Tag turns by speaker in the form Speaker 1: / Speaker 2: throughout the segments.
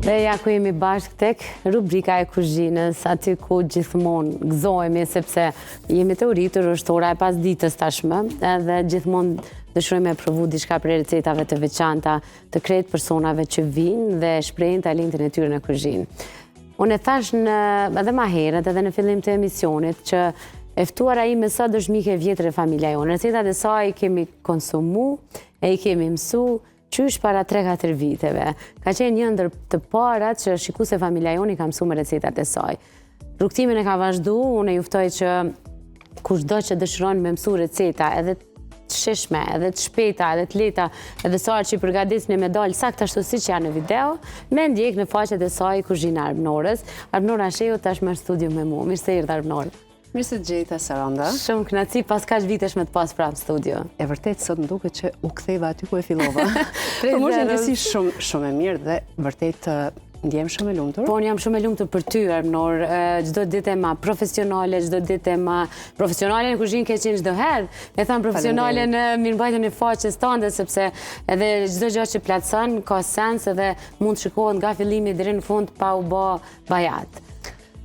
Speaker 1: Dhe ja ku jemi bashkë tek rubrika e kuzhinës, aty ku gjithmonë gëzohemi sepse jemi të uritur, është ora e pas ditës tashmë, edhe gjithmonë dëshirojmë me provu diçka për recetave të veçanta të krejt personave që vinë dhe shprehin talentin e tyre në kuzhinë. Unë e thash edhe ma herët edhe në fillim të emisionit që e ftuara ime sa dëshmike vjetër e familja jonë. Recetat e saj i kemi konsumu e i kemi mësu qysh para 3-4 viteve. Ka qenë një ndër të parat që shikuese familja jonë i ka mësu me recetat e saj. Rrugtimin e ka vazhdu, unë e juftoj që kushdo që dëshiron me mësu receta edhe të shishme, edhe të shpeta, edhe të leta, edhe saj që i përgadisni me dalë sakt ashtu si që janë në video, me ndjek në faqet e saj Kuzhina Arbnorës. Arbnora Shehu tash më në studio me mu. Mirë se erdhe Arbnorë.
Speaker 2: Mirë se gjejta, Saranda.
Speaker 1: Shumë kënaqësi pas kaq vitesh me të pas prapë studio.
Speaker 2: E vërtet sot më duket që u ktheva aty ku e fillova. Por më është ndjesi shumë e mirë dhe vërtet ndjem shumë e lumtur.
Speaker 1: Po, unë jam shumë e lumtur për ty, Arbnor. Çdo ditë ma profesionale, çdo ditë ma profesionale në kuzhinë ke qenë çdo herë. E them profesionale në mirëmbajtjen e faqes tënde sepse edhe çdo gjë që plotson ka sens edhe mund të shikohet nga fillimi deri në fund pa u bë bajat.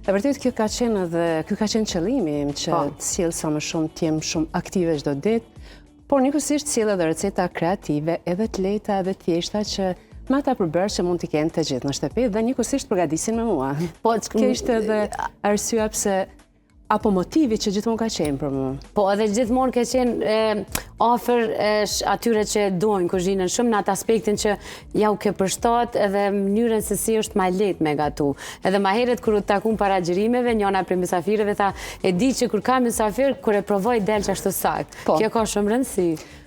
Speaker 2: E vërtet ky ka qenë qëllimi im që të sjell sa më shumë, të jem shumë aktive çdo ditë, por njëkohësisht sjell edhe receta kreative, edhe të lehta, edhe të thjeshta që me ata përbërës që mund t'i kenë të gjithë në shtëpi dhe njëkohësisht përgatisin me mua.
Speaker 1: Po,
Speaker 2: kjo ishte edhe arsyeja pse apo motivi që gjithmonë ka qenë për mua.
Speaker 1: Po, edhe gjithmonë ka qenë afër atyre që dojnë kuzhinën shumë në atë aspektin që ja u ke përshtat edhe mënyrën se si është ma lehtë me gatu. Edhe ma herët kur u takun para xhirimeve, njëna prej mysafirëve tha, e di që kur ka mysafir, kur e provoj del që ashtu sakt. Kjo ka shumë rëndësi.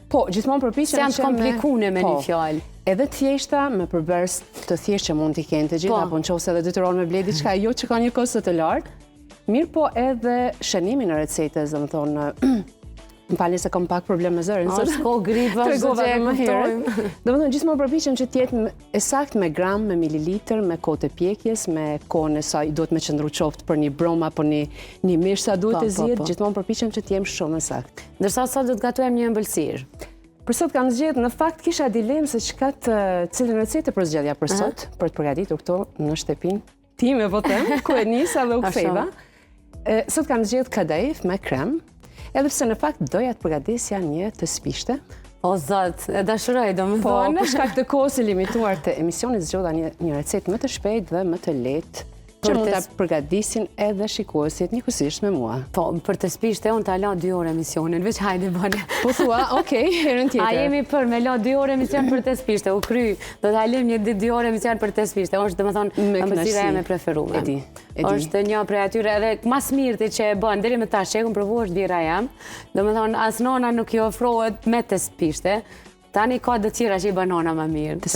Speaker 2: Po, gjithmonë përpiqem
Speaker 1: që janë të komplikune me një fjalë.
Speaker 2: Edhe të thjeshta me përbërës të thjeshtë që mund t'i kenë të gjithë, apo nëse edhe detyrohen me ble diçka jo që ka një kosto të lartë. Mirë po edhe shënimi në recetes, dhe më thonë, më pali se kam pak problem me zërin.
Speaker 1: Shko gripa,
Speaker 2: tregova edhe më herët. Dhe më thonë, gjithmonë përpiqem që t'jetë e sakt me gram, me mililitër, me kohë të pjekjes, me kohën e saj duhet me qëndru qoftë për një brom apo një mish sa duhet e zjedh, gjithmonë përpiqem që t'jem shumë e sakt.
Speaker 1: Ndërsa sot do të gatujem një ëmbëlsirë.
Speaker 2: Për sot kam zgjedhë, në fakt kisha dilemë se cilën recete për zgjedhja për sot, për të përgatitur këto në shtëpinë time, po them, ku e nisa dhe u ktheva. Sot kam zgjedhë kadayif me krem, edhe pse në fakt doja të përgatisja një të spishte.
Speaker 1: O zot, e dashuroj domethënë.
Speaker 2: Po, për shkak të kohës së limituar të emisionit zgjodha një recetë më të shpejtë dhe më të lehtë që mund ta përgatisin edhe shikuesit njëkohësisht me mua.
Speaker 1: Po, për të spishte unë ta la 2 orë emisionin, veç hajde bëne.
Speaker 2: Po thua, okej, herën tjetër.
Speaker 1: A jemi për me la 2 orë emision për të spishte, u kry, do ta lëm një 2 orë emision për të spishte. Është domethënë ëmbëlsira ime preferuar.
Speaker 2: E di.
Speaker 1: Është një prej atyre edhe mas mirë që e bën deri më tash që e kam provuar është vira jam. Domethënë as nona nuk i ofrohet me të spishte. Tani ka dhe tjera që i banona më mirë.
Speaker 2: Të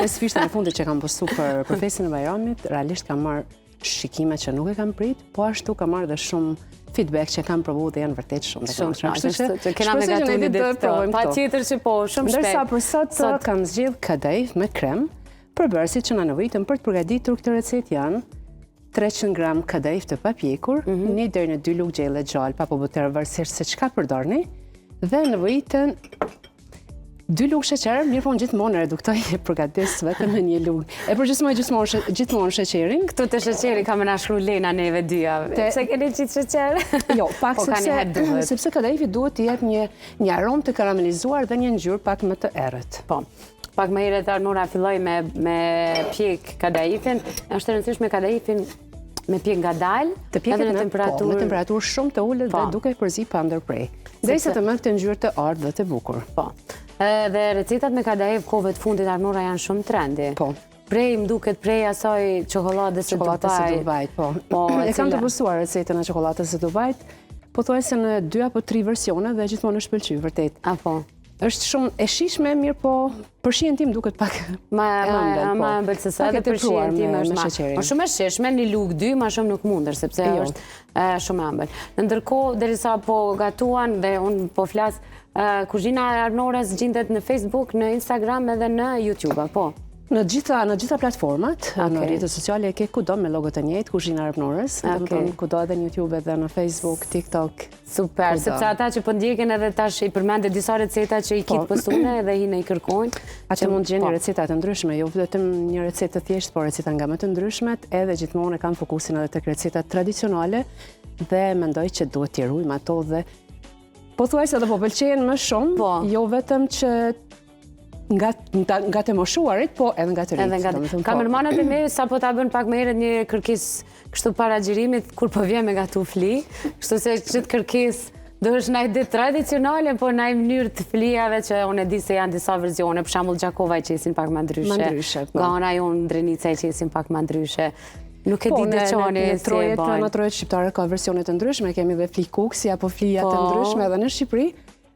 Speaker 2: spishte në fundit që kam postu për festin e Bajramit, realisht kam marrë shikime që nuk e kam prit, po ashtu kam marrë dhe shumë feedback që kam provu dhe janë vërtet shumë të kënaqshme.
Speaker 1: Që kena me gatu një ditë këto. Pa tjetër që po, shumë shpejt.
Speaker 2: Ndërsa për sot kam zgjedhë kadayif me krem, përbërësit që na nevojitën për të përgatitur këtë recetë janë 300 gram kadayif të papjekur, 1 deri në 2 lugë gjelle gjalp apo butër varësisht se çka përdorni, dhe nevojitën 2 lugë sheqer, mirë po gjithmonë reduktoj e përgatis vetëm me 1 lugë. E përgjithsoj gjithmonë sheqerin.
Speaker 1: Këtu të sheqeri ka më na shkruaj Lena neve dyja. Pse keni gjithë sheqer?
Speaker 2: Jo, pak sepse kadayfi duhet të jetë një aromë të karamelizuar dhe një ngjyrë pak më të errët.
Speaker 1: Po. Pak më herët Arbnora filloi me pjek kadayifin. Është e rëndësishme kadayifin me pjek ngadalë,
Speaker 2: edhe në temperaturë shumë të ulët dhe duke përzi pa ndërprej. Derisa të marrë këtë ngjyrë të artë dhe të bukur.
Speaker 1: Po. Dhe recetat me kadayif kohëve të fundit Arbnora janë shumë trendi.
Speaker 2: Po.
Speaker 1: Prej më duket prej asaj çokoladës së
Speaker 2: Dubajit. Po. E kam të përsuar recetën e çokoladës së Dubajit, pothuajse në 2 apo 3 versione dhe gjithmonë është pëlqyer vërtet.
Speaker 1: Apo.
Speaker 2: Është shumë e shishme, mirë po për shihen tim duket pak
Speaker 1: ma ëmbël se sa edhe për shihen tim është ma shumë e shishme, një lugë 2 ma shumë nuk mundesh sepse është shumë ëmbël. Ndërkohë derisa po gatuan dhe unë po flas Kuzhina e Arbnorës gjendet në Facebook, në Instagram edhe në YouTube, po.
Speaker 2: Në gjitha platformat, në rrjetet sociale e ke kudo me logot e njëjtë, Kuzhina Arabnorës, domethënë kudo edhe në YouTube edhe në Facebook, TikTok.
Speaker 1: Super, sepse ata që po ndjekin edhe tash i përmendë disa receta që i kitë postune edhe hinë i kërkojnë.
Speaker 2: Atë mund të gjeni receta të ndryshme, jo vetëm një recetë të thjeshtë, por receta nga më të ndryshmet, edhe gjithmonë e kam fokusin edhe tek recetat tradicionale dhe mendoj që duhet t'i ruajmë ato dhe pothuajse edhe po pëlqejnë më shumë, jo vetëm që nga të moshuarit, po edhe nga të rritë.
Speaker 1: Kamermanat e me, sa po ta bën pak më herët një kërkesë kështu para xhirimit, kur po vjen me gatu fli, kështu se këtë kërkesë do është ndaj ditë tradicionale, po ndaj mënyrë të flijave që unë e di se janë disa versione, për shembull Gjakova i qesin pak më ndryshe. Nga ana jonë Drenica i qesin pak më ndryshe. Nuk e di dhe qani si e bajnë.
Speaker 2: Në trojet shqiptare ka versionet të ndryshme, kemi dhe fli kuksi apo flijat të ndryshme edhe në Shqipëri.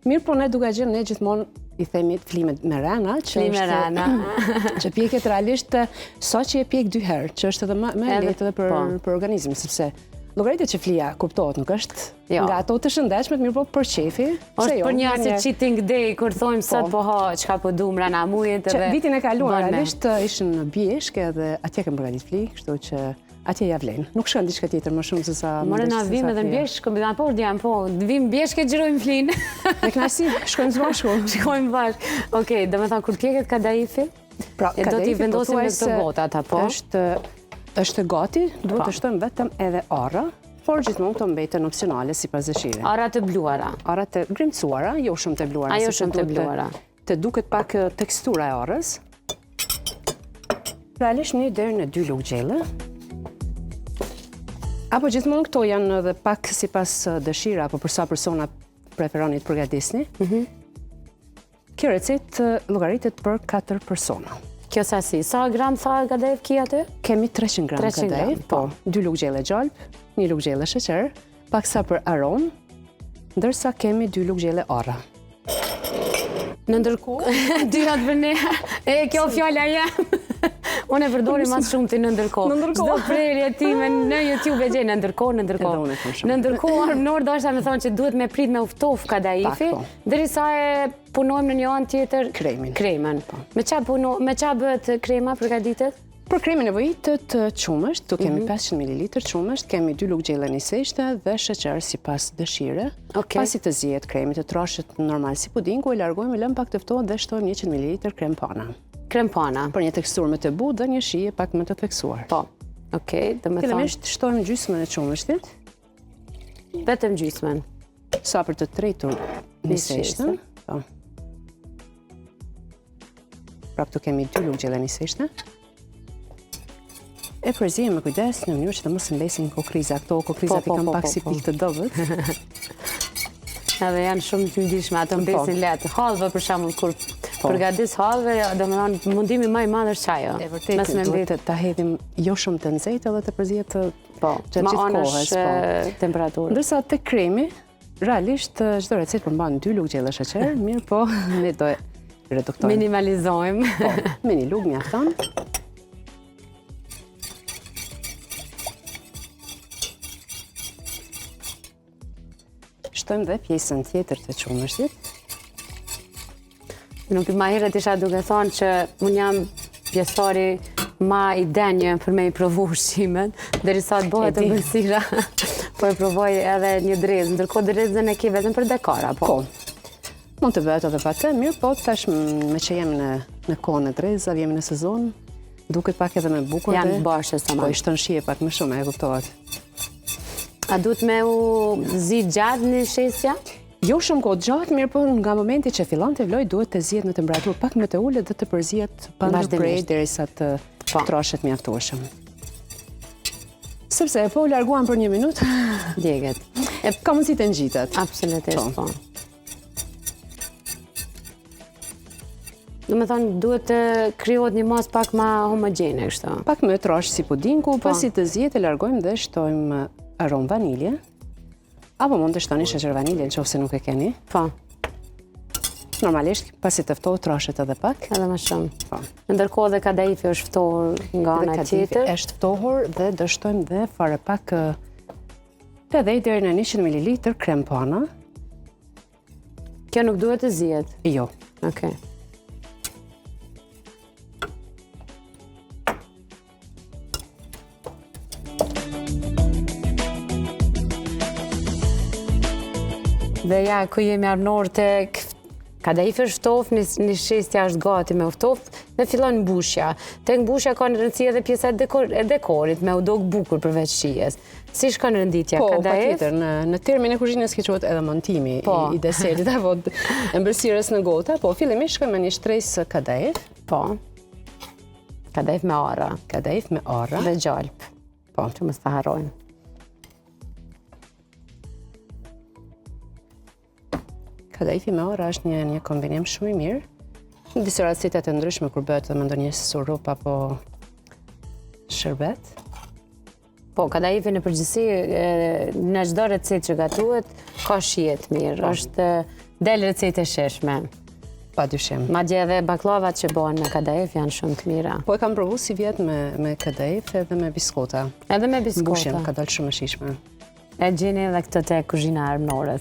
Speaker 2: Mirë, po ne duke gjë, ne gjithmonë i themi fli me rana, që pjeket realisht sa që e pjek 2 herë, që është edhe më lehtë edhe për organizmin, sepse llogaritë që flia kuptohet, nuk është nga ato të shëndetshme, mirë po për qefi.
Speaker 1: Është për një si cheating day, kur thojmë sot po ha çka po duam rana mujit edhe.
Speaker 2: Vitin e kaluar realisht ishin në Bjeshk edhe atje kem përgatit fli, kështu që atje ja vlen. Nuk shkon diçka tjetër më shumë se sa.
Speaker 1: More na vim edhe në Bjeshk, kombinat po urdhjam, po. Vim në Bjeshk e xhirojmë flin.
Speaker 2: Me kënaqësi, shkojmë së bashku.
Speaker 1: Shkojmë bashkë. Okej, domethënë kur pjeket kadaifi, do t'i vendosim me këto gotat apo?
Speaker 2: Është gati, duhet të shtojmë vetëm edhe arra, por gjithmonë të mbeten opsionale sipas dëshirës.
Speaker 1: Arra të bluara.
Speaker 2: Arra të grimcuara, jo shumë të bluara.
Speaker 1: Jo shumë të bluara.
Speaker 2: Të duket pak tekstura e arrës. Realisht 1 deri në 2 lugë gjelle. Apo gjithmonë këto janë edhe pak sipas dëshira apo për sa persona preferoni të përgatisni. Kjo recetë llogaritet për 4 persona.
Speaker 1: Kjo sasi, sa gram tha kadajf ki aty?
Speaker 2: Kemi 300 gram kadajf, po. 2 lugë gjelle gjalp, 1 lugë gjelle sheqer, paksa për aromë, ndërsa kemi 2 lugë gjelle arra.
Speaker 1: Në ndërkohë, dyrat për ne, kjo fjalla jam. Unë e përdori mas shumë të në ndërkohë. Çdo prerje time në YouTube e gjej në ndërkohë. Në ndërkohë, Arnor do është me thonë që duhet me prit me uftof kadaifi, derisa e punojmë në një anë tjetër kremen. Me qa bëhet krema përgatitet?
Speaker 2: Për kremin nevojitet qumësht, tu kemi 500 ml qumësht, kemi 2 lugë gjelle niseshte dhe sheqer sipas dëshire. Pasi të zihet kremi, të trashet normal si pudingu, e largojmë, lëm pak të ftohet dhe shtojmë 100 ml krem pana.
Speaker 1: Krem pana.
Speaker 2: Për një teksturë më të butë dhe një shije pak më të theksuar.
Speaker 1: Po. Okej, do të thonë.
Speaker 2: Fillimisht shtojmë gjysmën e qumështit.
Speaker 1: Vetëm gjysmën.
Speaker 2: Sa për të tretur niseshtën. Po. Prap tu kemi 2 lugë gjelle niseshte. E përzihem me kujdes në mënyrë që të mos mbesin kokriza. Këto kokrizat i kam pak si pikë të dobët.
Speaker 1: Edhe janë shumë të ndihshme, ato mbesin lehtë. Hallve për shembull kur përgatis hallve, domethënë mundimi më i madh është çajo.
Speaker 2: E vërtetë duhet ta hedhim jo shumë të nxehtë edhe të përzihet gjatë gjithë kohës,
Speaker 1: temperaturë.
Speaker 2: Ndërsa te kremi, realisht çdo recetë përmban 2 lugë gjelle sheqer, mirë po ne do e reduktojmë.
Speaker 1: Minimalizojmë.
Speaker 2: Po, me 1 lugë mjafton. Shtojmë dhe pjesën tjetër të qumështit.
Speaker 1: Nuk ma herët isha duke thonë që unë jam pjesëtari ma i denjë për me i provu ushqimet, derisa të bëhet të mësira, po e provoj edhe një drezë, ndërkohë drezën e ki vetëm për dekora, po.
Speaker 2: Mund të bëhet edhe pa të mirë, po tash me që jemi në kohën e drezave, jemi në sezon, duket pak edhe me bukur dhe...
Speaker 1: Janë bashkë sa ma.
Speaker 2: Po i shton shije pak më shumë, e kuptohet.
Speaker 1: A duhet me u zi gjatë një shesja?
Speaker 2: Jo shumë kohë gjatë, mirë po nga momenti që fillon të vloj, duhet të zihet në temperaturë pak më të ulët dhe të përzihet pa ndërprej derisa të trashet mjaftueshëm. Sepse po u larguan për 1 minutë,
Speaker 1: djeget.
Speaker 2: Ka mundësi të ngjitet.
Speaker 1: Absolutisht po. Do me thonë, duhet të krijohet një mas pak ma homogjene, kështu.
Speaker 2: Pak më trash si pudinku, pasi të zihet e largojmë dhe shtojmë aromë vanilje. Apo mund të shtoni sheqer vanilje nëse nuk e keni.
Speaker 1: Po.
Speaker 2: Normalisht, pasi të ftohet trashet edhe pak.
Speaker 1: Edhe më shumë.
Speaker 2: Po.
Speaker 1: Ndërkohë dhe kadaifi është ftohur nga ana tjetër.
Speaker 2: Kadaifi është ftohur dhe do shtojmë dhe fare pak të dhej deri në 100 ml krem pana.
Speaker 1: Kjo nuk duhet të zihet?
Speaker 2: Jo.
Speaker 1: Okej. Dhe ja, ku jemi arnor të kadaifi është ftoft, një shestja është gati me ftoft, dhe fillon mbushja. Tek mbushja ka në rëndësi edhe pjesa e dekorit, me u dogë bukur përveç shijes. Si shkon rënditja kadaif?
Speaker 2: Patjetër, në termin e kuzhinës quhet edhe montimi i deserit apo ëmbëlsirës në gota, po fillimisht shkojmë me një shtresë kadaif.
Speaker 1: Po. Kadaif me arra.
Speaker 2: Kadaif me arra.
Speaker 1: Dhe gjalp. Po, që mos ta harrojnë.
Speaker 2: Kadaifi me arra është një kombinim shumë i mirë. Në disa raceta të ndryshme kur bëhet me ndonjë surup apo shërbet.
Speaker 1: Po, kadaifi në përgjithësi në çdo recetë që gatuhet ka shije të mirë. Është del recetë e sheshme.
Speaker 2: Padyshim.
Speaker 1: Madje edhe baklavat që bëhen me kadaif janë shumë të mira.
Speaker 2: Po e kam provu si vjet me kadaif edhe me biskota.
Speaker 1: Edhe me biskota.
Speaker 2: Mbushjen ka dalë shumë e shijshme.
Speaker 1: E gjeni edhe këtë te kuzhina armënore.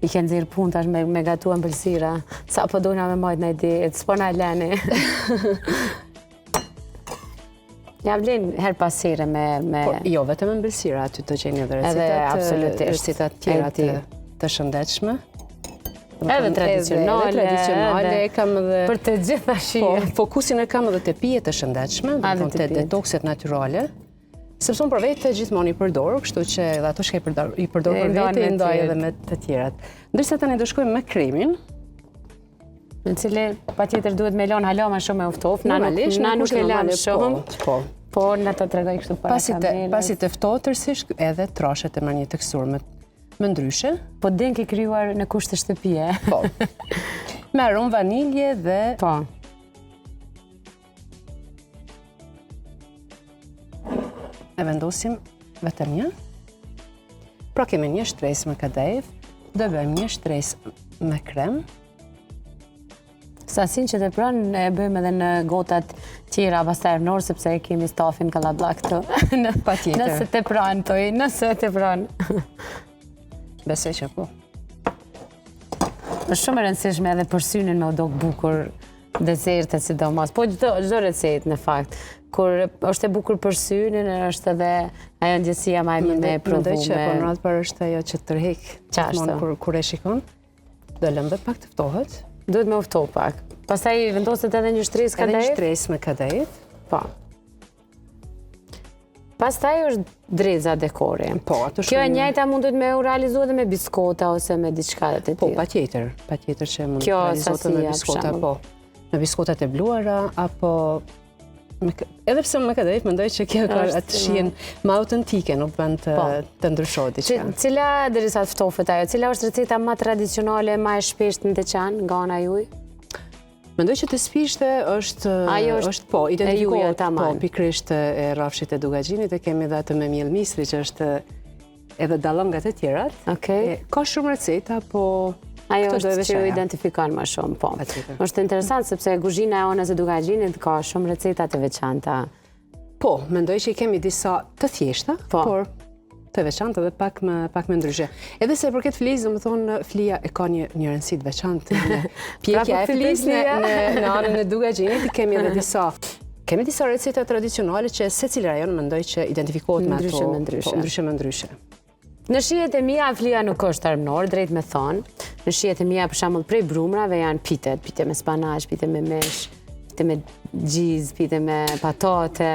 Speaker 1: I ke nxjerr punë tash me gatu ëmbëlsira. Sa po dona me majt në ide, s'po na lani. Ja vlen her pas here me
Speaker 2: Po, jo vetëm ëmbëlsira, aty të gjeni edhe recetat tjera të shëndetshme.
Speaker 1: Edhe tradicionale,
Speaker 2: kam edhe
Speaker 1: për të gjitha shije.
Speaker 2: Fokusin e kam edhe te pijet të shëndetshme, te detokset natyrale. Sepse unë për vete gjithmonë i përdor, kështu që edhe ato që i përdor për vete, i ndaj edhe me të tjerat. Ndërsa tani do shkojmë me kremin.
Speaker 1: Në cili patjetër duhet me lënë hala më shumë me uftoft, na nuk e lëm shumë. Po, na ta tregoj kështu para kamerës.
Speaker 2: Pasi të ftohet tërësisht, edhe trashet e marrë një teksturë më ndryshe.
Speaker 1: Po den ke krijuar në kushte shtëpie.
Speaker 2: Po. Me aromë vanilje dhe
Speaker 1: po.
Speaker 2: E vendosim vetëm një. Pra kemi një shtresë me kadaif, do bëjmë një shtresë me krem.
Speaker 1: Sasin që të pranë e bëjmë edhe në gotat tjera pastaj armënor, sepse kemi stafin kallabllak këtu.
Speaker 2: Patjetër.
Speaker 1: Nëse të pranë toj, nëse të pranë.
Speaker 2: Besoj që po.
Speaker 1: Është shumë e rëndësishme edhe për synin me u dogë bukur desertet sidomos. Po çdo recetë në fakt. Kur është e bukur për synin, është edhe ajo ndjesia më e mirë me provu.
Speaker 2: Mendoj që po në radhë për është ajo që tërheq gjithmonë kur e shikon. Do lëmë dhe pak të ftohet.
Speaker 1: Duhet me ufto pak. Pastaj vendoset edhe një shtresë kadaif.
Speaker 2: Edhe një shtresë me kadaif.
Speaker 1: Po. Pastaj është dreza dekori.
Speaker 2: Po, ato
Speaker 1: Kjo e njëjta mundet me u realizu edhe me biskota ose me diçka të tillë.
Speaker 2: Po, patjetër. Patjetër që mund të realizohet me biskota, po. Me biskotat e bluara apo edhe pse me kadaif mendoj që kjo ka atë shijen më autentike, nuk bën të ndryshohet diçka.
Speaker 1: Cila derisa të ftofet ajo, cila është receta më tradicionale, më e shpeshtë në dyqan nga ana juaj?
Speaker 2: Mendoj që të spishte është po, identifikohet po, pikrisht e rrafshit e dugaxhinit, e kemi edhe atë me miell misri që është edhe dallon nga të tjerat.
Speaker 1: Okej.
Speaker 2: Ka shumë receta, po
Speaker 1: ajo është që u identifikon më shumë, po. Është interesant sepse kuzhina e anës së dugaxhinit ka shumë receta të veçanta.
Speaker 2: Po, mendoj që i kemi disa të thjeshta, por të veçantë dhe pak më ndryshe. Edhe se përket flisë, domethënë flia e ka një rëndësi të veçantë. Pjekja e flisë në anën e dugaxhinit kemi edhe disa receta tradicionale që secili rajon mendoj që identifikohet me ato ndryshe më ndryshe.
Speaker 1: Në shijet e mia flia nuk është armënor, drejt me thonë. Në shijet e mia për shembull prej brumrave janë pite me spanaq, pite me mesh, pite me gjiz, pite me patate.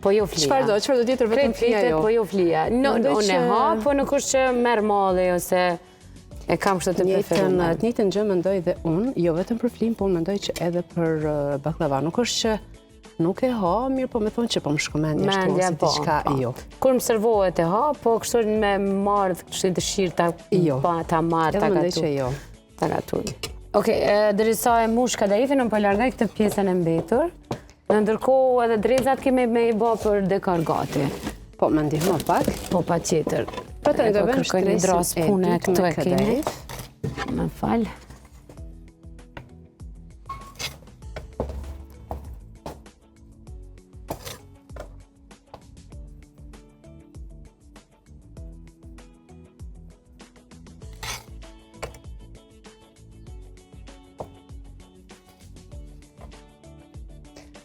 Speaker 1: Po jo flia.
Speaker 2: Çfarë do tjetër vetëm flia jo.
Speaker 1: Po jo flia. Unë e ha, po nuk është që merr malli ose e kam kështu të preferuar.
Speaker 2: Të njëjtën gjë mendoj dhe unë, jo vetëm për flim, po mendoj që edhe për baklava. Nuk është që nuk e ha, mirë po me thonë që po më shkomendja shtu ose diçka jo.
Speaker 1: Kur më servohet e ha, po kështu me marrë kështu dëshirë ta marrë, ta gatu.
Speaker 2: Edhe mendoj që jo.
Speaker 1: Ta gatuj. Okej, derisa e mbush kadaifin, unë po largoj këtë pjesën e mbetur. Në ndërkohë edhe drezat kemi me i bë për dekor gati.
Speaker 2: Po, më ndihmo pak.
Speaker 1: Po, patjetër.
Speaker 2: Pra të në do bëjmë shtresën e dytë me kadaif.
Speaker 1: Më fal.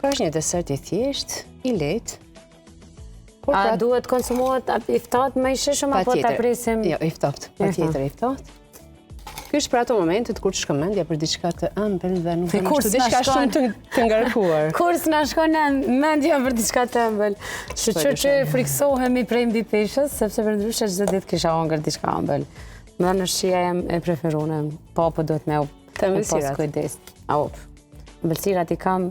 Speaker 2: Pra është një desert i thjesht, i lehtë.
Speaker 1: A duhet konsumohet i ftohtë më i shishëm apo ta presim?
Speaker 2: Jo, i ftohtë, patjetër i ftohtë. Ky është për ato momentet kur të shkon mendja për diçka të ëmbël dhe nuk është ashtu diçka shumë të ngarkuar.
Speaker 1: Kur s'na shkon mendja për diçka të ëmbël. Kështu që friksohemi prej mbi peshës, sepse përndryshe çdo ditë kisha hongër diçka ëmbël. Më në shija e preferuar. Po duhet me pas kujdes. Ëmbëlsirat i kam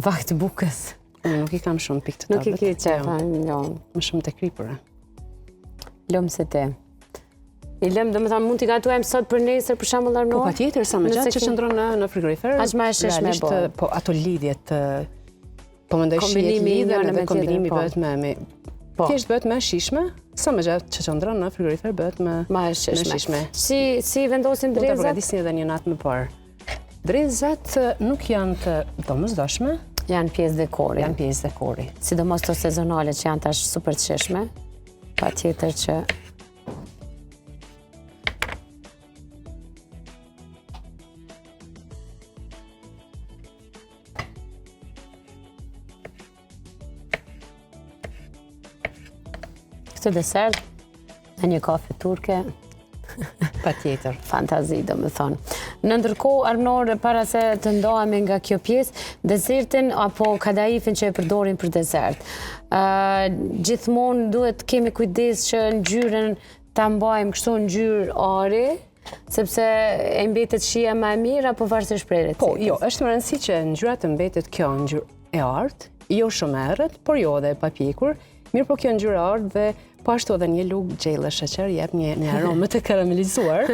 Speaker 1: vakt bukës.
Speaker 2: Nuk i kam shumë pikë të tablet.
Speaker 1: Nuk i ke qefa, jo.
Speaker 2: Më shumë të kripura.
Speaker 1: Lëmë se te. I lëmë, do më thamë, mund t'i gatuajmë sot për nesër, për shembull Arnor?
Speaker 2: Po patjetër, sa më gjatë që qëndron në frigorifer.
Speaker 1: Aq më e sheshme bëhet.
Speaker 2: Po ato lidhjet, po mendoj shihet lidhen edhe kombinimi bëhet me thjesht bëhet më e shishme, sa më gjatë që qëndron në frigorifer bëhet më e shishme.
Speaker 1: Si vendosin drezat?
Speaker 2: Do të përgatisni edhe një natë më parë. Drezat nuk janë të domosdoshme.
Speaker 1: Janë pjesë dekori.
Speaker 2: Janë pjesë dekori.
Speaker 1: Sidomos to sezonale që janë tash super të sheshme. Patjetër që këtë desert me një kafe turke.
Speaker 2: Patjetër.
Speaker 1: Fantazi, do më thonë. Në ndërkohë, Arnor, para se të ndohemi nga kjo pjesë, desertin apo kadaifin që e përdorin për desert. Gjithmonë duhet kemi kujdes që ngjyrën ta mbajmë kështu ngjyrë ari, sepse e mbetet shija më e mirë apo varësisht prej recetës?
Speaker 2: Po, jo, është më rëndësi që ngjyra të mbetet kjo ngjyrë e artë, jo shumë e errët, por jo edhe e papjekur. Mirë po kjo ngjyrë e artë dhe po ashtu edhe një lugë gjellë sheqer jep një aromë të karamelizuar,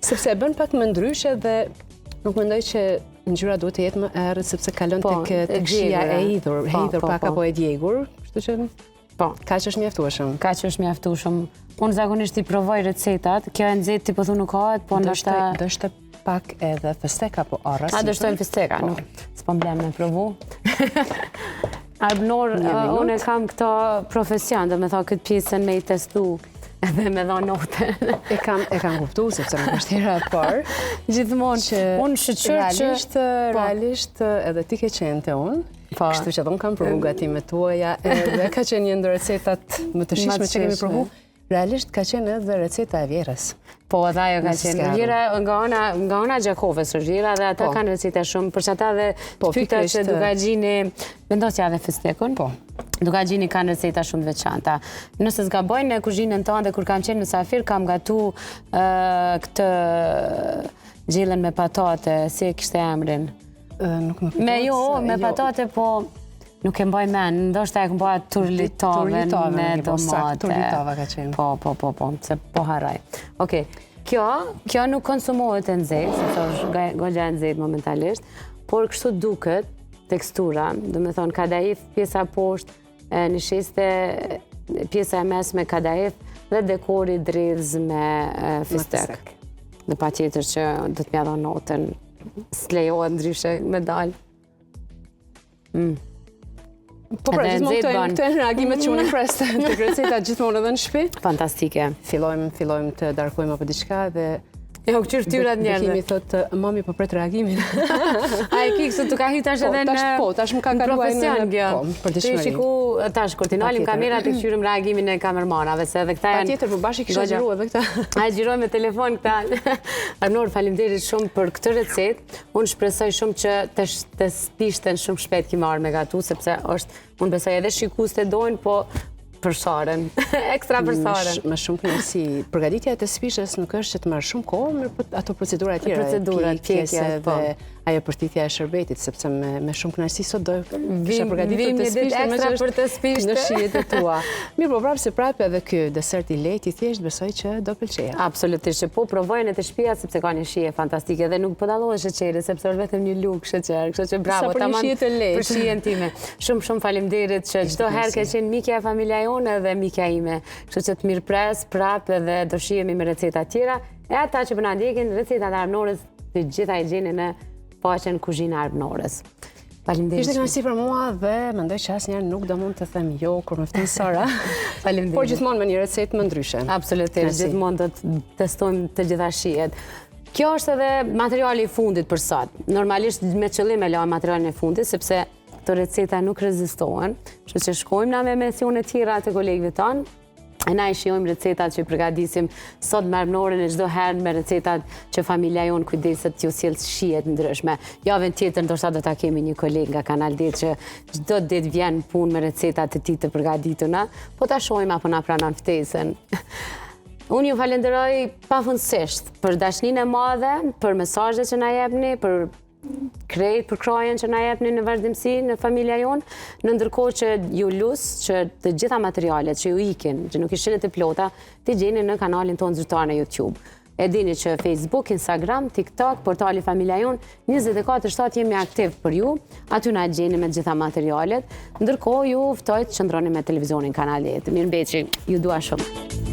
Speaker 2: sepse e bën pak më ndryshe dhe nuk mendoj që ngjyra duhet të jetë më e errët sepse kalon tek shija e hidhur pak apo e djegur, kështu që kaq është mjaftueshëm.
Speaker 1: Kaq është mjaftueshëm. Unë zakonisht i provoj recetat, kjo e nxehtë ti po thonë nuk ka, po ndoshta
Speaker 2: dështë pak edhe festek apo arra.
Speaker 1: A dështojmë festeka, nuk s'po blem me provu. Arnor, unë kam këto profesion, dhe me tha këtë pjesën me i testu edhe me dha note.
Speaker 2: E kam kuptu, sepse nuk është hera e parë.
Speaker 1: Gjithmonë që unë shqyqyrë që...
Speaker 2: Realisht edhe ti ke qenë të unë, kështu që edhe unë kam provu gatimet tuaja, edhe ka qenë një ndër recetat më të shishme që kemi provu. Realisht ka qenë edhe receta e vjerës.
Speaker 1: Po, edhe ajo ka qenë. Vjera nga ona Gjakovës është vjera dhe ata kanë receta shumë, për që ata dhe të pyta që Dugagjini, vendosja dhe festekun, Dugagjini kanë receta shumë të veçanta. Nëse zgabojnë në kuzhinën tonë dhe kur kam qenë mysafir, kam gatu këtë gjellën me patate, si e kishte emrin.
Speaker 2: Nuk më
Speaker 1: kujtohet. Me patate, po... Nuk e mbaj men, ndoshta e këmboja turlitove me domate.
Speaker 2: Turlitova ka qenë.
Speaker 1: Po, se po haraj. Okej, kjo nuk konsumohet e nxehtë, sepse është goxha e nxehtë momentalisht, por kështu duket tekstura, do me thonë kadaif, pjesa poshtë, në shiste, pjesa e mesme kadaif dhe dekori dredhz me fistek. Dhe patjetër që do të mja dha notën, s'lejohet ndryshe me dalë.
Speaker 2: Po pra, gjithmonë këto e reagimet që unë e preste të receta gjithmonë edhe në shtëpi.
Speaker 1: Fantastike.
Speaker 2: Fillojmë të darkojmë apo diçka dhe
Speaker 1: jo, këqyr tyrat njerëve.
Speaker 2: Bekimi thotë, mami po pret reagimin.
Speaker 1: A e kikë, të ka hi tash edhe në profesion, kjo.
Speaker 2: Për
Speaker 1: të shiku tash, kur t'i nalim kamerat të këqyrim reagimin e kamermanave, se edhe këta janë...
Speaker 2: Pa tjetër, për bashkë i kisha gjiru edhe këta.
Speaker 1: A e gjiroj me telefon këta. Arnor, faleminderit shumë për këtë recet. Unë shpresoj shumë që të spishten shumë shpejt ki marrë me gatu, sepse është, unë besoj edhe shikus të dojnë, po përsaren, ekstra përsaren.
Speaker 2: Më shumë kënaqësi. Përgatitja e të spishës nuk është që të marrë shumë kohë, mirë ato procedura e tjera, pjekje dhe ajo përtithja e shërbetit, sepse me shumë kënaqësi sot do kisha përgatitur të spishën
Speaker 1: ekstra për të spishtë
Speaker 2: në shijet e tua. Mirë, po prapë se prapë edhe ky desert i lehtë i thjesht besoj që do pëlqejë.
Speaker 1: Absolutisht, që po provojnë të shtëpia sepse ka një shije fantastike dhe nuk po dallohet sheqeri sepse është vetëm një lugë sheqer, kështu që bravo tamam për shijen time. Shumë faleminderit që çdo herë ke qenë mikja e familja jonë dhe mikja ime. Kështu që të mirëpres prapë dhe do shihemi me receta tjera. E ata që po na ndjekin recetat e Arnorës, të gjitha i gjeni në faqen Kuzhina Arnorës. Faleminderit.
Speaker 2: Ishte kënaqësi për mua dhe mendoj që asnjëherë nuk do mund të them jo kur më fton Sara.
Speaker 1: Faleminderit.
Speaker 2: Por gjithmonë me një recetë më ndryshe.
Speaker 1: Absolutisht, gjithmonë do të testojmë të gjitha shijet. Kjo është edhe materiali i fundit për sot. Normalisht me qëllim e lëm materialin e fundit sepse këto receta nuk rezistohen, që shkojmë na me mensione tjera të kolegëve tanë, e na i shijojmë recetat që i përgatisim sot mërmënore në çdo herë me recetat që familja jonë kujdeset t'ju sjell shihet ndryshme. Javën tjetër ndoshta do ta kemi një kolegë nga Kanal D që çdo ditë vjen punë me recetat e tij të përgatituna, po ta shohim apo na pranon ftesën. Unë ju falenderoj pafundësisht për dashninë e madhe, për mesazhet që na jepni, për për krojen që na jepni në vazhdimsi në familja jonë, në ndërkohë që ju lus që të gjitha materialet që ju ikin, që nuk i shillet e plota, t'i gjeni në kanalin tonë zyrtar në YouTube. E dini që Facebook, Instagram, TikTok, portali familja jonë, 24/7 jemi aktiv për ju, aty na gjeni me gjitha materialet, ndërkohë ju ftoj të qëndroni me televizionin Kanal D. Mirëmbëjtje, ju dua shumë.